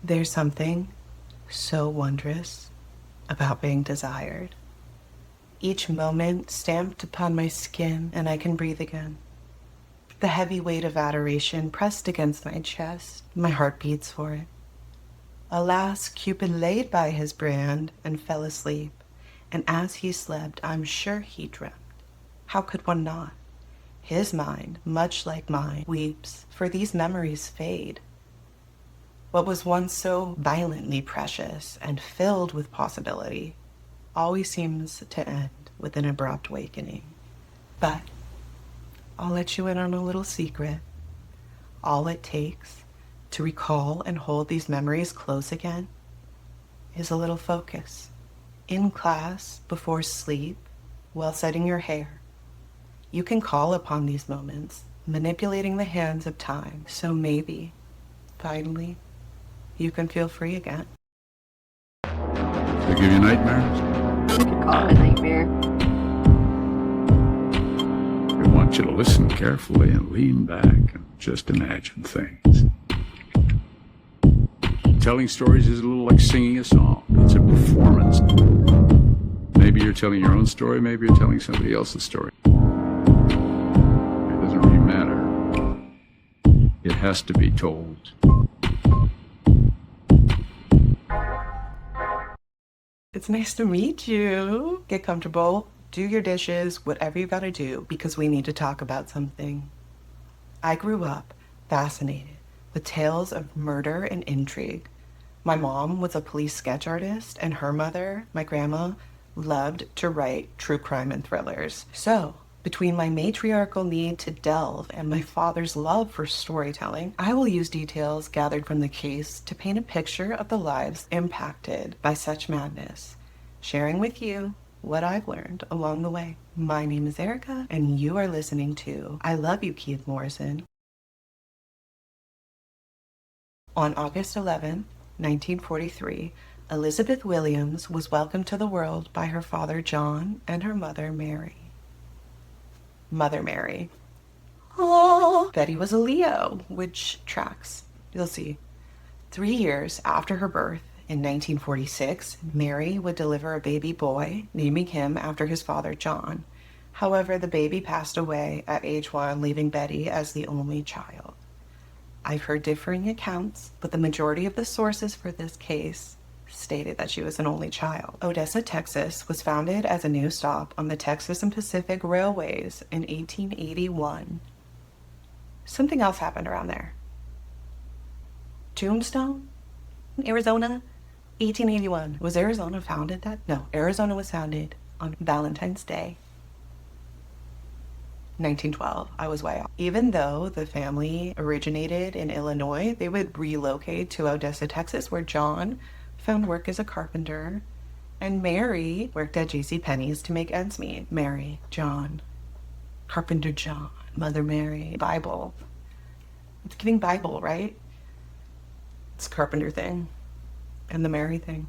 There's something so wondrous about being desired. Each moment stamped upon my skin, and I can breathe again. The heavy weight of adoration pressed against my chest, my heart beats for it. Alas, Cupid laid by his brand and fell asleep, and as he slept, I'm sure he dreamt. How could one not? His mind, much like mine, weeps, for these memories fade. What was once so violently precious and filled with possibility always seems to end with an abrupt awakening. But I'll let you in on a little secret. All it takes to recall and hold these memories close again is a little focus. In class, before sleep, while setting your hair, you can call upon these moments, manipulating the hands of time. So maybe, finally, you can feel free again. They give you nightmares? You could call it a nightmare. I want you to listen carefully and lean back and just imagine things. Telling stories is a little like singing a song. It's a performance. Maybe you're telling your own story, maybe you're telling somebody else's story. It doesn't really matter. It has to be told. It's nice to meet you. Get comfortable, do your dishes, whatever you gotta do, because we need to talk about something. I grew up fascinated with tales of murder and intrigue. My mom was a police sketch artist, and her mother, my grandma, loved to write true crime and thrillers. So, between my matriarchal need to delve and my father's love for storytelling, I will use details gathered from the case to paint a picture of the lives impacted by such madness, sharing with you what I've learned along the way. My name is Erica, and you are listening to I Love You, Keith Morrison. On August 11, 1943, Elizabeth Williams was welcomed to the world by her father John and her mother Mary. Mother Mary. Oh, Betty was a Leo, which tracks. You'll see. 3 years after her birth, in 1946, Mary would deliver a baby boy, naming him after his father John. However, the baby passed away at age 1, leaving Betty as the only child. I've heard differing accounts, but the majority of the sources for this case stated that she was an only child. Odessa, Texas was founded as a new stop on the Texas and Pacific Railways in 1881. Something else happened around there. Tombstone, Arizona, 1881. Was Arizona founded that? No, Arizona was founded on Valentine's Day. 1912. I was way off. Even though the family originated in Illinois, they would relocate to Odessa, Texas, where John found work as a carpenter, and Mary worked at JCPenney's to make ends meet. Mary, John, Carpenter John, Mother Mary, Bible. It's giving Bible, right? It's a carpenter thing, and the Mary thing.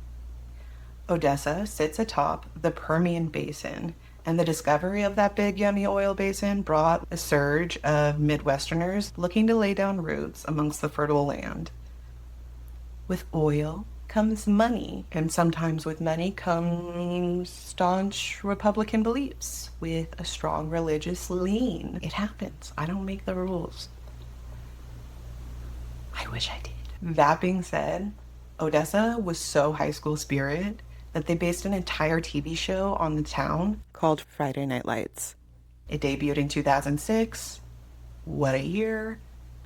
Odessa sits atop the Permian Basin, and the discovery of that big, yummy oil basin brought a surge of Midwesterners looking to lay down roots amongst the fertile land. With oil comes money, and sometimes with money comes staunch Republican beliefs with a strong religious lean. It happens. I don't make the rules. I wish I did. That being said, Odessa was so high school spirit that they based an entire TV show on the town called Friday Night Lights. It debuted in 2006. What a year.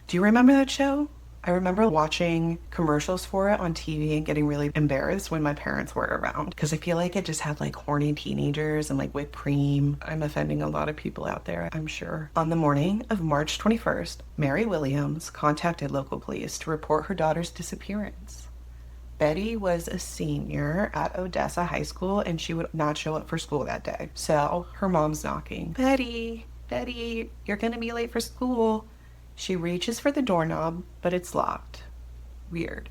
Do you remember that show? I remember watching commercials for it on TV and getting really embarrassed when my parents were around, because I feel like it just had like horny teenagers and like whipped cream. I'm offending a lot of people out there, I'm sure. On the morning of March 21st, Mary Williams contacted local police to report her daughter's disappearance. Betty was a senior at Odessa High School, and she would not show up for school that day. So her mom's knocking. Betty, you're gonna be late for school. She reaches for the doorknob, but it's locked. Weird.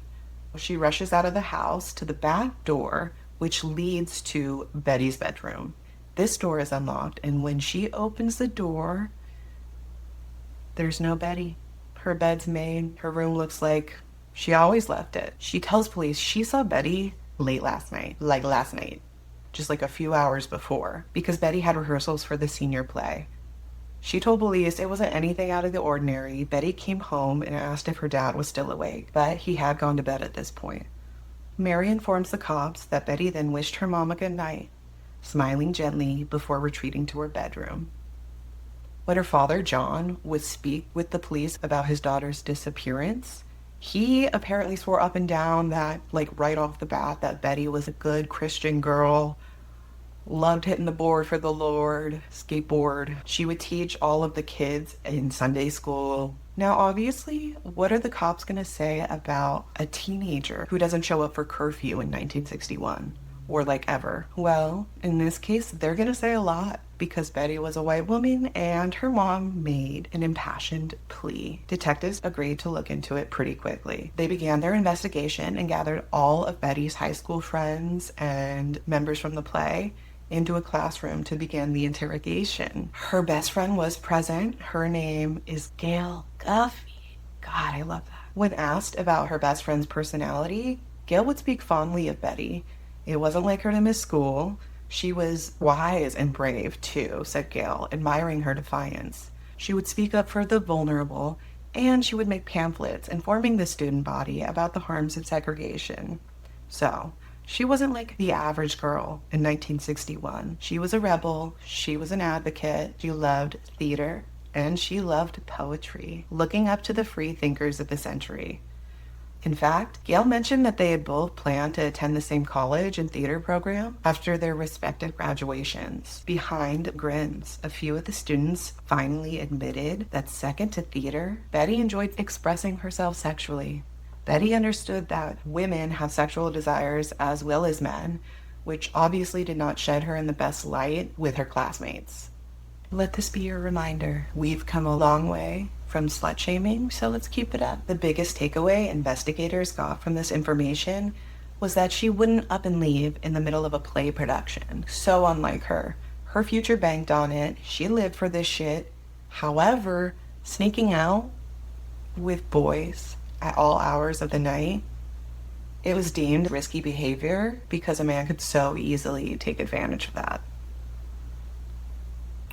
She rushes out of the house to the back door, which leads to Betty's bedroom. This door is unlocked, and when she opens the door, there's no Betty. Her bed's made. Her room looks like She always left it. She tells police she saw Betty late last night, just like a few hours before, because Betty had rehearsals for the senior play. She told police it wasn't anything out of the ordinary. Betty came home and asked if her dad was still awake, but he had gone to bed at this point. Mary informs the cops that Betty then wished her mom a good night, smiling gently before retreating to her bedroom. When her father, John, would speak with the police about his daughter's disappearance, he apparently swore up and down that, like right off the bat, that Betty was a good Christian girl, loved hitting the board for the Lord, skateboard. She would teach all of the kids in Sunday school. Now, obviously, what are the cops going to say about a teenager who doesn't show up for curfew in 1961? Or like ever? Well, in this case, they're going to say a lot because Betty was a white woman and her mom made an impassioned plea. Detectives agreed to look into it pretty quickly. They began their investigation and gathered all of Betty's high school friends and members from the play into a classroom to begin the interrogation. Her best friend was present. Her name is Gail Guffey. God, I love that. When asked about her best friend's personality, Gail would speak fondly of Betty. It wasn't like her to miss school. She was wise and brave too, said Gail, admiring her defiance. She would speak up for the vulnerable, and she would make pamphlets informing the student body about the harms of segregation. So, she wasn't like the average girl in 1961. She was a rebel, she was an advocate, she loved theater, and she loved poetry, looking up to the free thinkers of the century. In fact, Gail mentioned that they had both planned to attend the same college and theater program after their respective graduations. Behind grins, a few of the students finally admitted that second to theater, Betty enjoyed expressing herself sexually. Betty understood that women have sexual desires as well as men, which obviously did not shed her in the best light with her classmates. Let this be your reminder. We've come a long way from slut-shaming, so let's keep it up. The biggest takeaway investigators got from this information was that she wouldn't up and leave in the middle of a play production. So unlike her. Her future banked on it. She lived for this shit. However, sneaking out with boys at all hours of the night, it was deemed risky behavior because a man could so easily take advantage of that.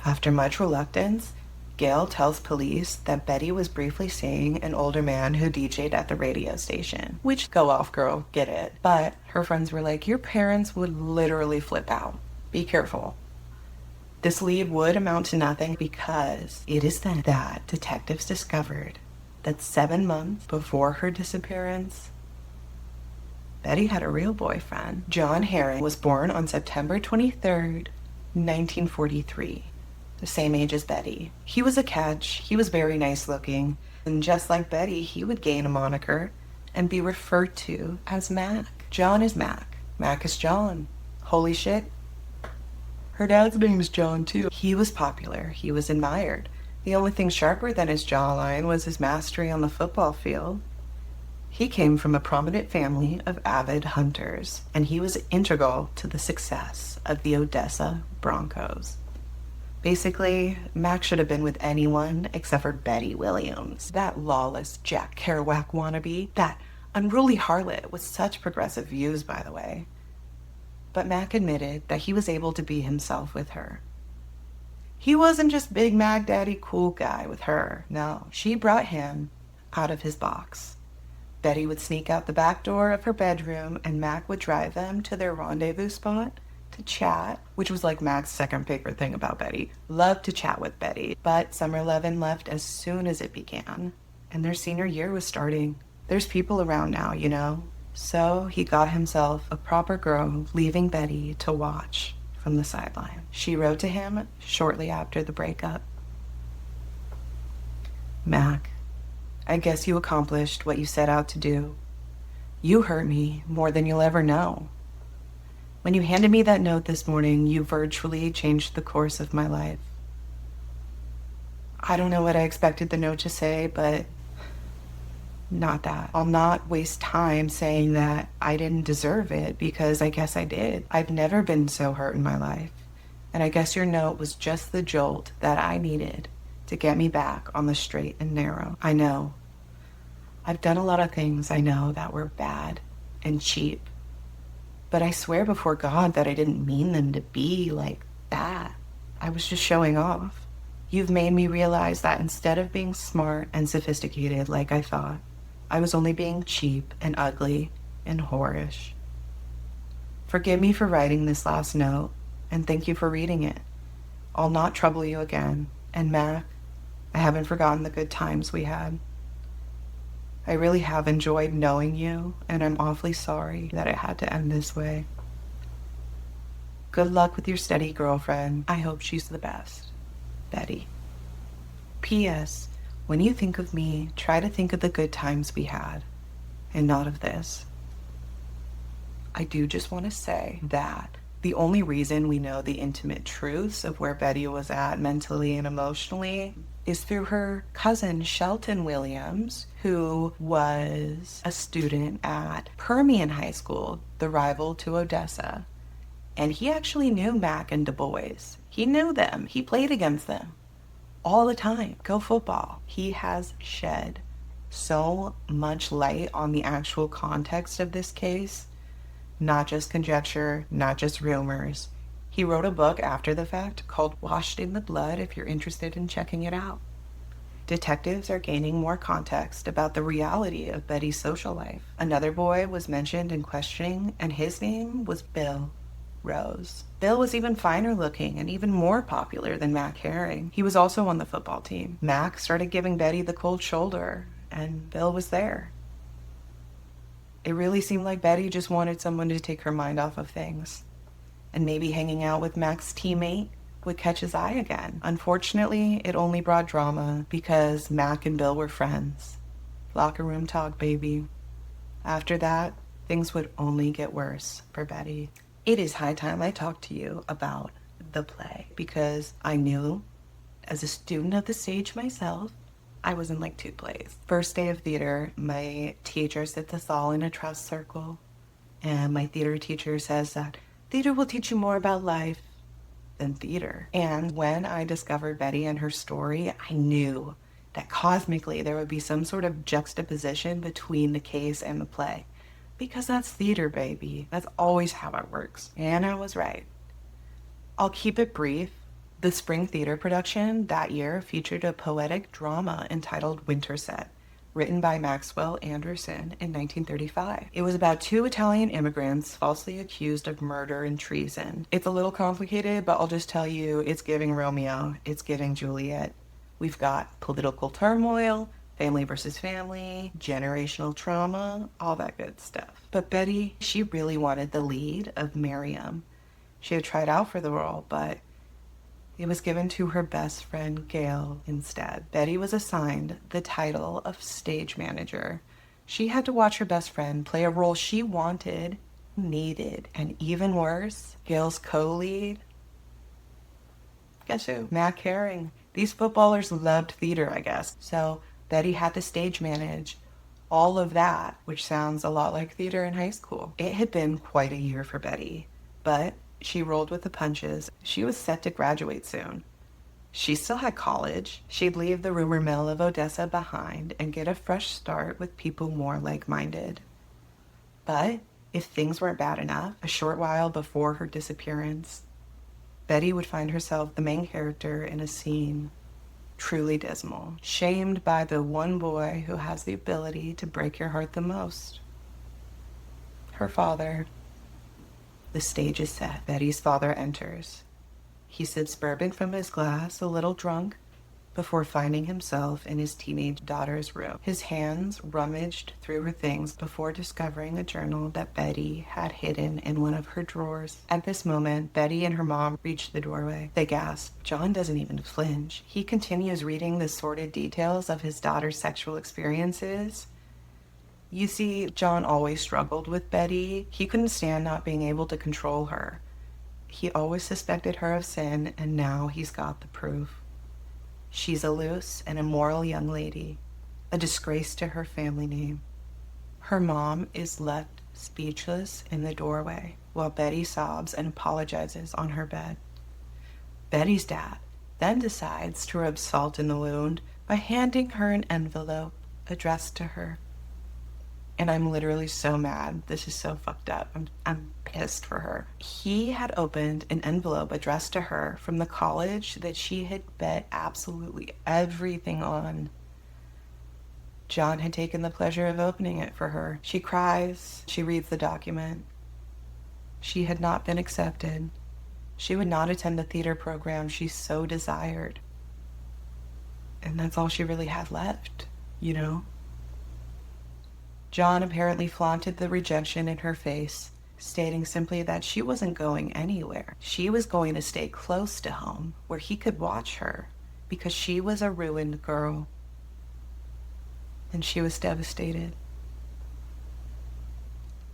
After much reluctance, Gail tells police that Betty was briefly seeing an older man who DJ'd at the radio station. Which, go off, girl, get it. But her friends were like, your parents would literally flip out. Be careful. This lead would amount to nothing because it is then that detectives discovered that 7 months before her disappearance, Betty had a real boyfriend. John Herring was born on September 23rd, 1943. The same age as Betty. He was a catch, he was very nice looking, and just like Betty, he would gain a moniker and be referred to as Mac. John is Mac. Mac is John. Holy shit. Her dad's name is John too. He was popular, he was admired. The only thing sharper than his jawline was his mastery on the football field. He came from a prominent family of avid hunters, and he was integral to the success of the Odessa Broncos. Basically, Mac should have been with anyone except for Betty Williams, that lawless Jack Kerouac wannabe, that unruly harlot with such progressive views, by the way. But Mac admitted that he was able to be himself with her. He wasn't just Big Mac Daddy cool guy with her. No, she brought him out of his box. Betty would sneak out the back door of her bedroom and Mac would drive them to their rendezvous spot to chat, which was like Mac's second favorite thing about Betty. Loved to chat with Betty, but Summer Levin left as soon as it began, and their senior year was starting. There's people around now, you know? So he got himself a proper girl, leaving Betty to watch from the sideline. She wrote to him shortly after the breakup. Mac, I guess you accomplished what you set out to do. You hurt me more than you'll ever know. When you handed me that note this morning, you virtually changed the course of my life. I don't know what I expected the note to say, but not that. I'll not waste time saying that I didn't deserve it, because I guess I did. I've never been so hurt in my life. And I guess your note was just the jolt that I needed to get me back on the straight and narrow. I know I've done a lot of things I know that were bad and cheap, but I swear before God that I didn't mean them to be like that. I was just showing off. You've made me realize that instead of being smart and sophisticated like I thought, I was only being cheap and ugly and whorish. Forgive me for writing this last note, and thank you for reading it. I'll not trouble you again. And Mac, I haven't forgotten the good times we had. I really have enjoyed knowing you, and I'm awfully sorry that it had to end this way. Good luck with your steady girlfriend. I hope she's the best. Betty. P.S. When you think of me, try to think of the good times we had, and not of this. I do just want to say that the only reason we know the intimate truths of where Betty was at mentally and emotionally is through her cousin Shelton Williams, who was a student at Permian High School, the rival to Odessa. And he actually knew Mac and Du Bois. He knew them. He played against them all the time. Go football. He has shed so much light on the actual context of this case. Not just conjecture, not just rumors. He wrote a book after the fact called Washed in the Blood if you're interested in checking it out. Detectives are gaining more context about the reality of Betty's social life. Another boy was mentioned in questioning, and his name was Bill Rose. Bill was even finer looking and even more popular than Mac Herring. He was also on the football team. Mac started giving Betty the cold shoulder, and Bill was there. It really seemed like Betty just wanted someone to take her mind off of things. And maybe hanging out with Mac's teammate would catch his eye again. Unfortunately, it only brought drama because Mac and Bill were friends. Locker room talk, baby. After that, things would only get worse for Betty. It is high time I talked to you about the play because I knew, as a student of the stage myself, I was in like 2 plays. First day of theater, my teacher sits us all in a trust circle, and my theater teacher says that theater will teach you more about life than theater. And when I discovered Betty and her story, I knew that cosmically there would be some sort of juxtaposition between the case and the play. Because that's theater, baby. That's always how it works. And I was right. I'll keep it brief. The spring theater production that year featured a poetic drama entitled Winterset, written by Maxwell Anderson in 1935. It was about 2 Italian immigrants falsely accused of murder and treason. It's a little complicated, but I'll just tell you, it's giving Romeo, it's giving Juliet. We've got political turmoil, family versus family, generational trauma, all that good stuff. But Betty, she really wanted the lead of Miriam. She had tried out for the role, but it was given to her best friend, Gail, instead. Betty was assigned the title of stage manager. She had to watch her best friend play a role she wanted, needed, and even worse, Gail's co-lead. Guess who? Mac Herring. These footballers loved theater, I guess. So Betty had to stage manage all of that, which sounds a lot like theater in high school. It had been quite a year for Betty, but she rolled with the punches. She was set to graduate soon. She still had college. She'd leave the rumor mill of Odessa behind and get a fresh start with people more like-minded. But if things weren't bad enough, a short while before her disappearance, Betty would find herself the main character in a scene truly dismal, shamed by the one boy who has the ability to break your heart the most. Her father. The stage is set. Betty's father enters. He sips bourbon from his glass, a little drunk, before finding himself in his teenage daughter's room. His hands rummaged through her things before discovering a journal that Betty had hidden in one of her drawers. At this moment, Betty and her mom reach the doorway. They gasp. John doesn't even flinch. He continues reading the sordid details of his daughter's sexual experiences. You see, John always struggled with Betty. He couldn't stand not being able to control her. He always suspected her of sin, and now he's got the proof. She's a loose and immoral young lady, a disgrace to her family name. Her mom is left speechless in the doorway while Betty sobs and apologizes on her bed. Betty's dad then decides to rub salt in the wound by handing her an envelope addressed to her. And I'm literally so mad. This is so fucked up. I'm pissed for her. He had opened an envelope addressed to her from the college that she had bet absolutely everything on. John had taken the pleasure of opening it for her. She cries. She reads the document. She had not been accepted. She would not attend the theater program she so desired. And that's all she really had left, you know? John apparently flaunted the rejection in her face, stating simply that she wasn't going anywhere. She was going to stay close to home, where he could watch her, because she was a ruined girl. And she was devastated.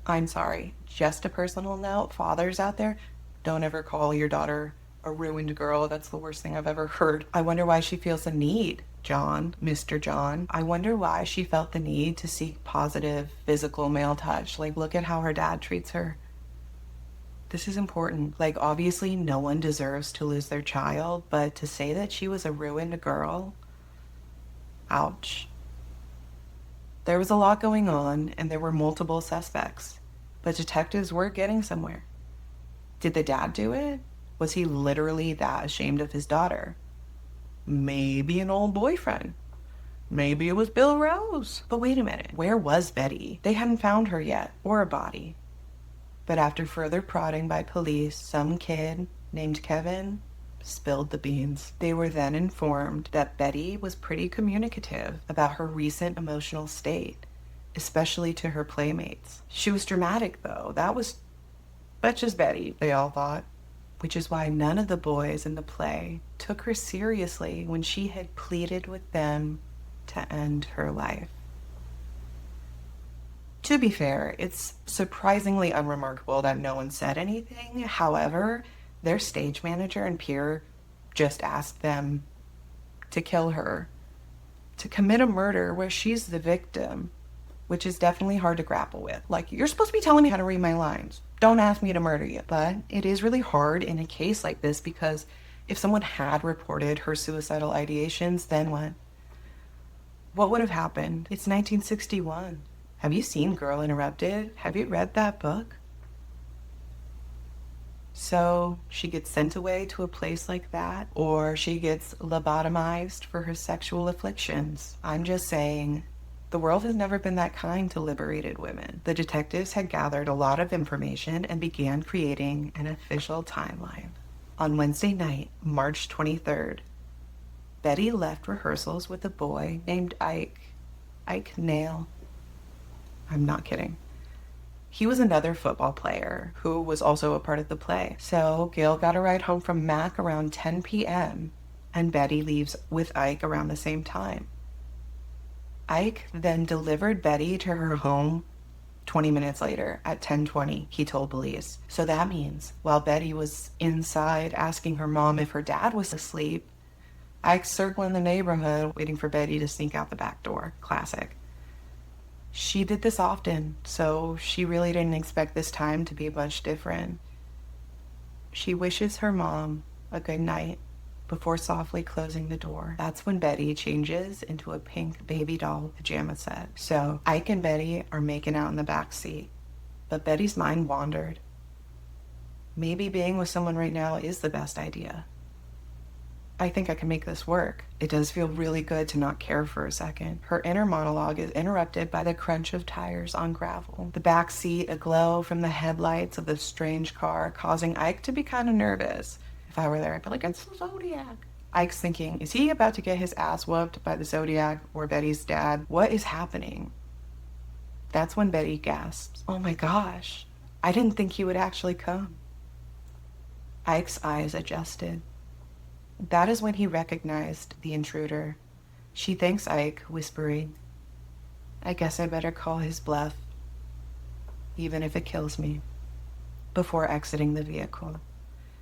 I'm sorry, just a personal note, fathers out there, don't ever call your daughter a ruined girl. That's the worst thing I've ever heard. I wonder why she feels the need, John, Mr. John. I wonder why she felt the need to seek positive physical male touch. Like, look at how her dad treats her. This is important. Like, obviously no one deserves to lose their child, but to say that she was a ruined girl, ouch. There was a lot going on, and there were multiple suspects, but detectives were getting somewhere. Did the dad do it? Was he literally that ashamed of his daughter? Maybe an old boyfriend. Maybe it was Bill Rose. But wait a minute, where was Betty? They hadn't found her yet, or a body. But after further prodding by police, some kid named Kevin spilled the beans. They were then informed that Betty was pretty communicative about her recent emotional state, especially to her playmates. She was dramatic, though. But just Betty, they all thought. Which is why none of the boys in the play took her seriously when she had pleaded with them to end her life. To be fair, it's surprisingly unremarkable that no one said anything. However, their stage manager and peer just asked them to kill her, to commit a murder where she's the victim, which is definitely hard to grapple with. Like, you're supposed to be telling me how to read my lines. Don't ask me to murder you. But it is really hard in a case like this because if someone had reported her suicidal ideations, then what? What would have happened? It's 1961. Have you seen Girl Interrupted? Have you read that book? So she gets sent away to a place like that, or she gets lobotomized for her sexual afflictions. I'm just saying, the world has never been that kind to liberated women. The detectives had gathered a lot of information and began creating an official timeline. On Wednesday night, March 23rd, Betty left rehearsals with a boy named Ike Nail. I'm not kidding. He was another football player who was also a part of the play. So Gail got a ride home from Mac around 10 p.m. and Betty leaves with Ike around the same time. Ike then delivered Betty to her home 20 minutes later at 10:20, he told police. So that means while Betty was inside asking her mom if her dad was asleep, Ike's circling the neighborhood waiting for Betty to sneak out the back door. Classic. She did this often, so she really didn't expect this time to be much different. She wishes her mom a good night before softly closing the door. That's when Betty changes into a pink baby doll pajama set. So Ike and Betty are making out in the back seat, but Betty's mind wandered. Maybe being with someone right now is the best idea. I think I can make this work. It does feel really good to not care for a second. Her inner monologue is interrupted by the crunch of tires on gravel. The back seat aglow from the headlights of the strange car, causing Ike to be kind of nervous. If I were there, I'd be like, it's the Zodiac. Ike's thinking, is he about to get his ass whooped by the Zodiac or Betty's dad? What is happening? That's when Betty gasps, oh my gosh, I didn't think he would actually come. Ike's eyes adjusted. That is when he recognized the intruder. She thanks Ike, whispering, I guess I better call his bluff, even if it kills me, before exiting the vehicle.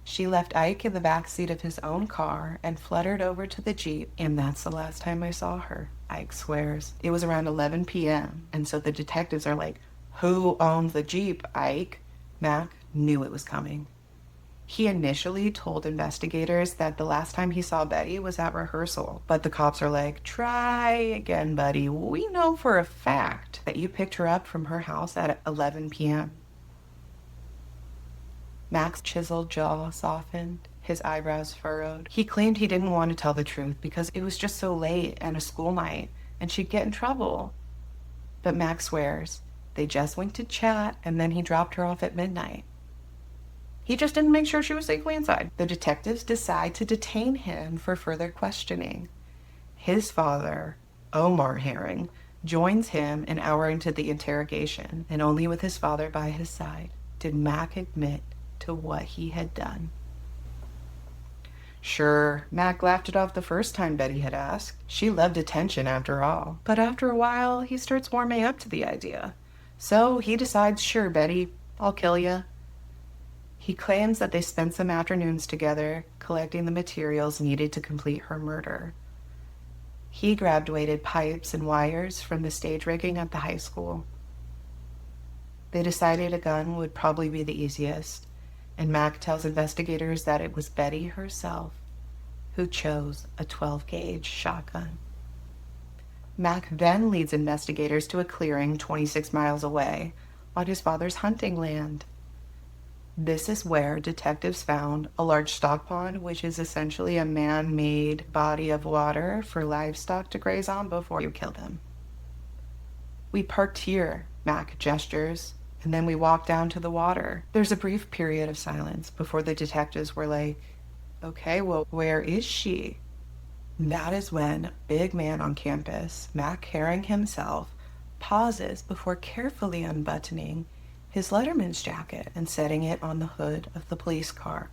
She left Ike in the backseat of his own car and fluttered over to the Jeep, and that's the last time I saw her, Ike swears. It was around 11 p.m., and so the detectives are like, who owns the Jeep, Ike? Mac knew it was coming. He initially told investigators that the last time he saw Betty was at rehearsal, but the cops are like, try again, buddy. We know for a fact that you picked her up from her house at 11 p.m. Mac's chiseled jaw softened, his eyebrows furrowed. He claimed he didn't want to tell the truth because it was just so late and a school night, and she'd get in trouble. But Mac swears they just went to chat and then he dropped her off at midnight. He just didn't make sure she was safely inside. The detectives decide to detain him for further questioning. His father, Omar Herring, joins him an hour into the interrogation, and only with his father by his side did Mac admit to what he had done. Sure, Mac laughed it off the first time Betty had asked. She loved attention after all. But after a while, he starts warming up to the idea. So he decides, sure, Betty, I'll kill ya. He claims that they spent some afternoons together collecting the materials needed to complete her murder. He grabbed weighted pipes and wires from the stage rigging at the high school. They decided a gun would probably be the easiest, and Mac tells investigators that it was Betty herself who chose a 12-gauge shotgun. Mac then leads investigators to a clearing 26 miles away on his father's hunting land. This is where detectives found a large stock pond, which is essentially a man-made body of water for livestock to graze on before you kill them. We parked here, Mac gestures, and then we walked down to the water. There's a brief period of silence before the detectives were like, okay, well, where is she? That is when a big man on campus, Mac Herring himself, pauses before carefully unbuttoning his letterman's jacket and setting it on the hood of the police car.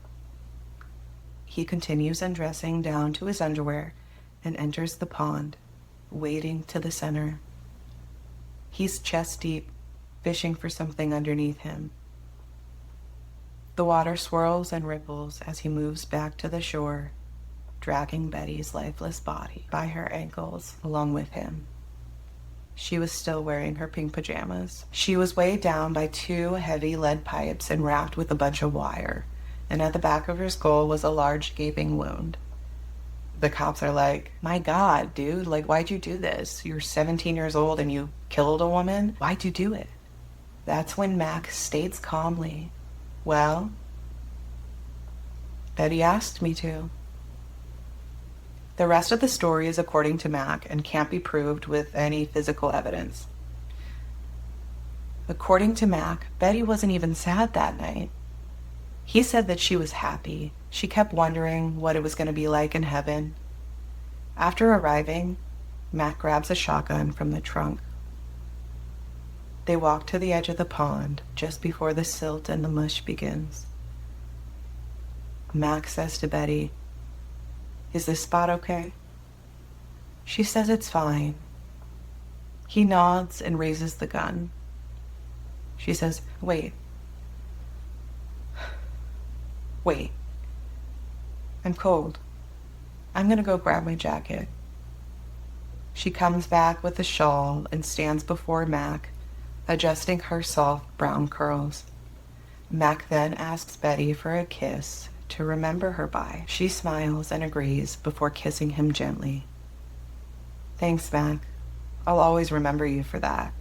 He continues undressing down to his underwear and enters the pond, wading to the center. He's chest deep, fishing for something underneath him. The water swirls and ripples as he moves back to the shore, dragging Betty's lifeless body by her ankles along with him. She was still wearing her pink pajamas. She was weighed down by 2 heavy lead pipes and wrapped with a bunch of wire, and at the back of her skull was a large gaping wound. The cops are like, my God, dude, like, why'd you do this? You're 17 years old and you killed a woman? Why'd you do it? That's when Mac states calmly, well, Betty asked me to. The rest of the story is according to Mac and can't be proved with any physical evidence. According to Mac, Betty wasn't even sad that night. He said that she was happy. She kept wondering what it was going to be like in heaven. After arriving, Mac grabs a shotgun from the trunk. They walk to the edge of the pond just before the silt and the mush begins. Mac says to Betty, is this spot okay? She says it's fine. He nods and raises the gun. She says, wait. Wait. I'm cold. I'm gonna go grab my jacket. She comes back with a shawl and stands before Mac, adjusting her soft brown curls. Mac then asks Betty for a kiss to remember her by. She smiles and agrees before kissing him gently. Thanks, Mac. I'll always remember you for that.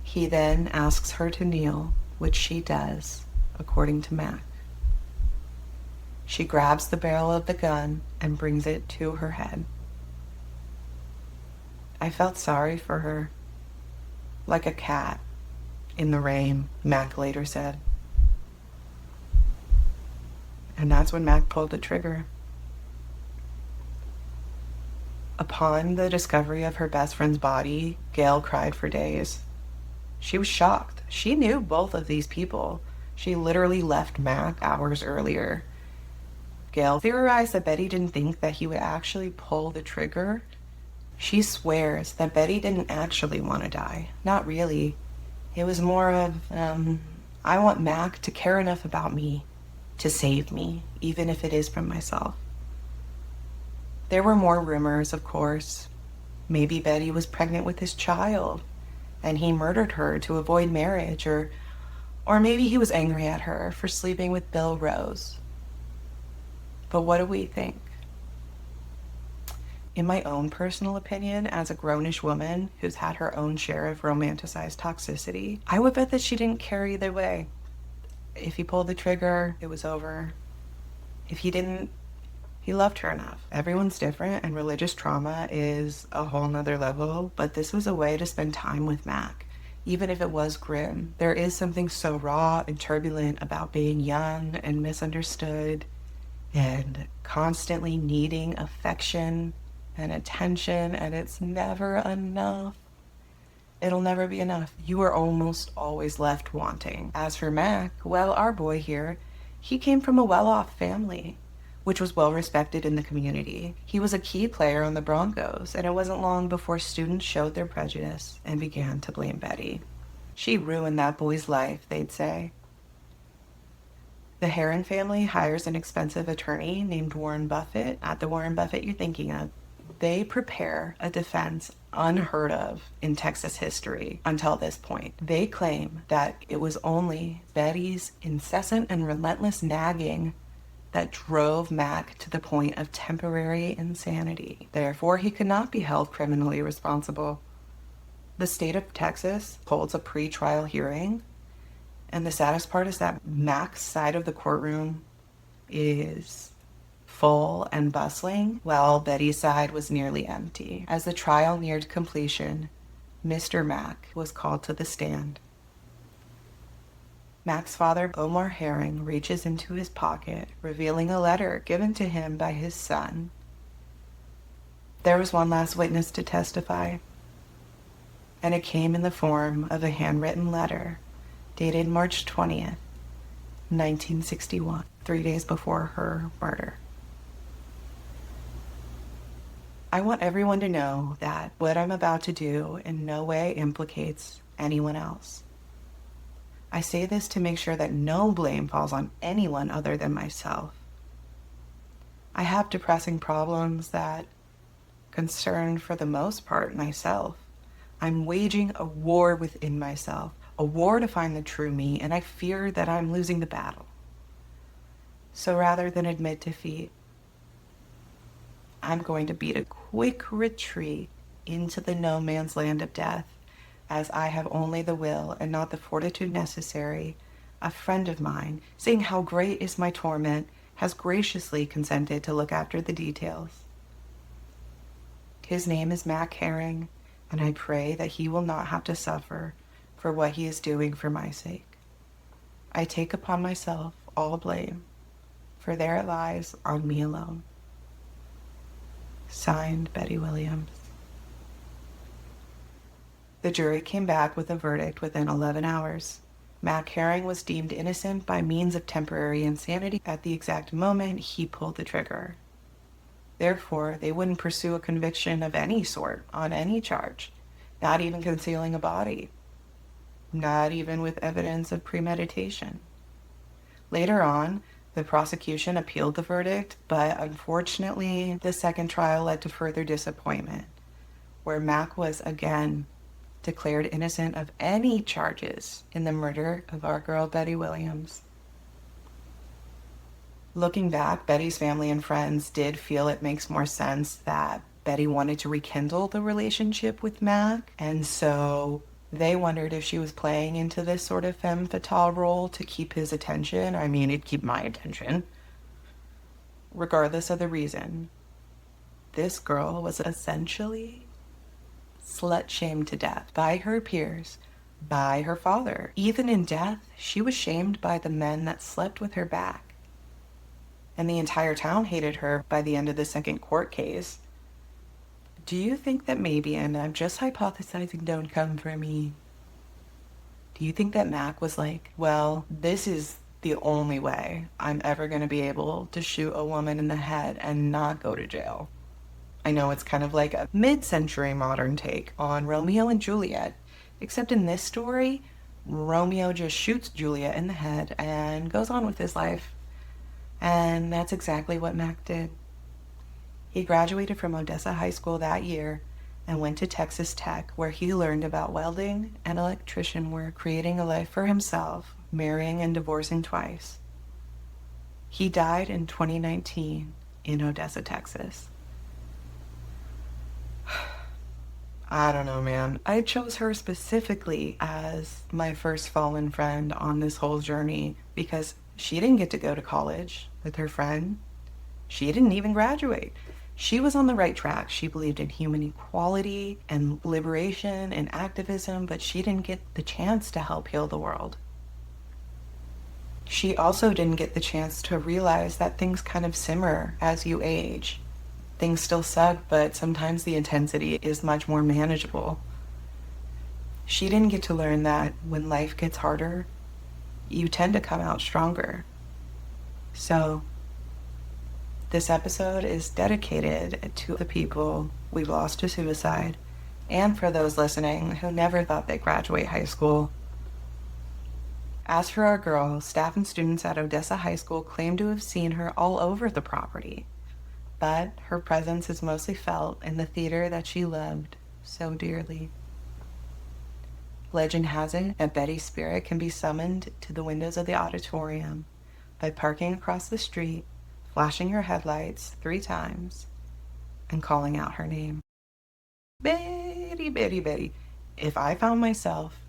He then asks her to kneel, which she does, according to Mac. She grabs the barrel of the gun and brings it to her head. I felt sorry for her. Like a cat in the rain, Mac later said. And that's when Mac pulled the trigger. Upon the discovery of her best friend's body, Gail cried for days. She was shocked. She knew both of these people. She literally left Mac hours earlier. Gail theorized that Betty didn't think that he would actually pull the trigger. She swears that Betty didn't actually want to die. Not really. It was more of, I want Mac to care enough about me to save me, even if it is from myself. There were more rumors, of course. Maybe Betty was pregnant with his child, and he murdered her to avoid marriage, or Or maybe he was angry at her for sleeping with Bill Rose. But what do we think? In my own personal opinion, as a grownish woman who's had her own share of romanticized toxicity, I would bet that she didn't care either way. If he pulled the trigger, it was over. If he didn't, he loved her enough. Everyone's different, and religious trauma is a whole nother level, but this was a way to spend time with Mac. Even if it was grim, there is something so raw and turbulent about being young and misunderstood and constantly needing affection and attention, and it's never enough. It'll never be enough. You are almost always left wanting. As for Mac, well, our boy here, he came from a well-off family, which was well respected in the community. He was a key player on the Broncos, and it wasn't long before students showed their prejudice and began to blame Betty. She ruined that boy's life, they'd say. The Heron family hires an expensive attorney named Warren Buffett, not the Warren Buffett you're thinking of. They prepare a defense unheard of in Texas history until this point. They claim that it was only Betty's incessant and relentless nagging that drove Mac to the point of temporary insanity. Therefore, he could not be held criminally responsible. The state of Texas holds a pre-trial hearing, and the saddest part is that Mac's side of the courtroom is full and bustling, while Betty's side was nearly empty. As the trial neared completion, Mr. Mac was called to the stand. Mac's father, Omar Herring, reaches into his pocket, revealing a letter given to him by his son. There was one last witness to testify, and it came in the form of a handwritten letter dated March 20th, 1961, 3 days before her murder. I want everyone to know that what I'm about to do in no way implicates anyone else. I say this to make sure that no blame falls on anyone other than myself. I have depressing problems that concern, for the most part, myself. I'm waging a war within myself, a war to find the true me, and I fear that I'm losing the battle. So rather than admit defeat, I'm going to beat a quick retreat into the no man's land of death, as I have only the will and not the fortitude necessary. A friend of mine, seeing how great is my torment, has graciously consented to look after the details. His name is Mac Herring, and I pray that he will not have to suffer for what he is doing for my sake. I take upon myself all blame, for there it lies on me alone. Signed, Betty Williams. The jury came back with a verdict within 11 hours. Mac Herring was deemed innocent by means of temporary insanity at the exact moment he pulled the trigger. Therefore, they wouldn't pursue a conviction of any sort on any charge, not even concealing a body, not even with evidence of premeditation. Later on, the prosecution appealed the verdict, but unfortunately, the second trial led to further disappointment, where Mac was again declared innocent of any charges in the murder of our girl Betty Williams. Looking back, Betty's family and friends did feel it makes more sense that Betty wanted to rekindle the relationship with Mac, and so they wondered if she was playing into this sort of femme fatale role to keep his attention. I mean, it'd keep my attention. Regardless of the reason, this girl was essentially slut-shamed to death by her peers, by her father. Even in death, she was shamed by the men that slept with her back. And the entire town hated her by the end of the second court case. Do you think that maybe, and I'm just hypothesizing, don't come for me, do you think that Mac was like, well, this is the only way I'm ever going to be able to shoot a woman in the head and not go to jail? I know it's kind of like a mid-century modern take on Romeo and Juliet, except in this story, Romeo just shoots Juliet in the head and goes on with his life. And that's exactly what Mac did. He graduated from Odessa High School that year and went to Texas Tech, where he learned about welding and electrician work, creating a life for himself marrying and divorcing twice. He died in 2019 in Odessa, Texas. I don't know, man. I chose her specifically as my first fallen friend on this whole journey because she didn't get to go to college with her friend. She didn't even graduate. She was on the right track. She believed in human equality and liberation and activism, but she didn't get the chance to help heal the world. She also didn't get the chance to realize that things kind of simmer as you age. Things still suck, but sometimes the intensity is much more manageable. She didn't get to learn that when life gets harder, you tend to come out stronger. So, this episode is dedicated to the people we've lost to suicide, and for those listening who never thought they'd graduate high school. As for our girl, staff and students at Odessa High School claim to have seen her all over the property, but her presence is mostly felt in the theater that she loved so dearly. Legend has it that Betty's spirit can be summoned to the windows of the auditorium by parking across the street, flashing her headlights 3 times, and calling out her name. Betty, Betty, Betty. If I found myself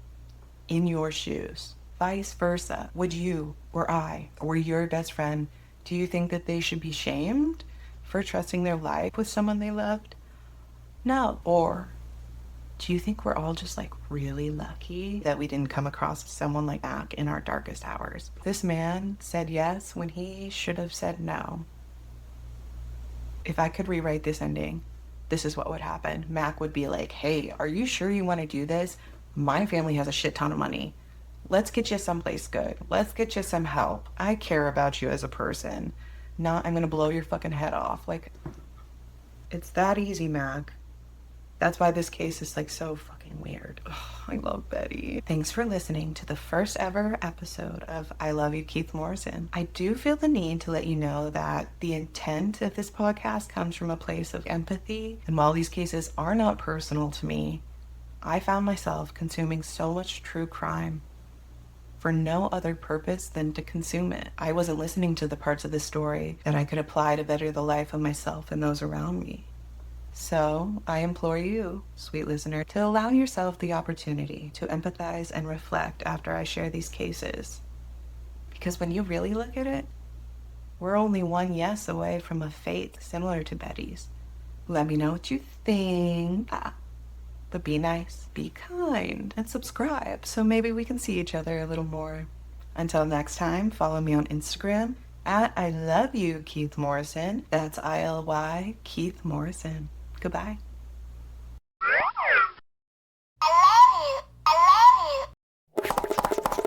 in your shoes, vice versa, would you or I or your best friend, do you think that they should be shamed for trusting their life with someone they loved? No. Or do you think we're all just like really lucky that we didn't come across someone like Mac in our darkest hours? This man said yes when he should have said no. If I could rewrite this ending, this is what would happen. Mac would be like, hey, are you sure you want to do this? My family has a shit ton of money. Let's get you someplace good. Let's get you some help. I care about you as a person. Not, I'm gonna blow your fucking head off. Like, it's that easy, Mac. That's why this case is like so fucking weird. Ugh, I love Betty. Thanks for listening to the first ever episode of I Love You, Keith Morrison. I do feel the need to let you know that the intent of this podcast comes from a place of empathy. And while these cases are not personal to me, I found myself consuming so much true crime for no other purpose than to consume it. I wasn't listening to the parts of the story that I could apply to better the life of myself and those around me. So I implore you, sweet listener, to allow yourself the opportunity to empathize and reflect after I share these cases. Because when you really look at it, we're only one yes away from a fate similar to Betty's. Let me know what you think. But be nice, be kind, and subscribe so maybe we can see each other a little more. Until next time, follow me on Instagram at I Love You, Keith Morrison. That's ILY, Keith Morrison. Goodbye.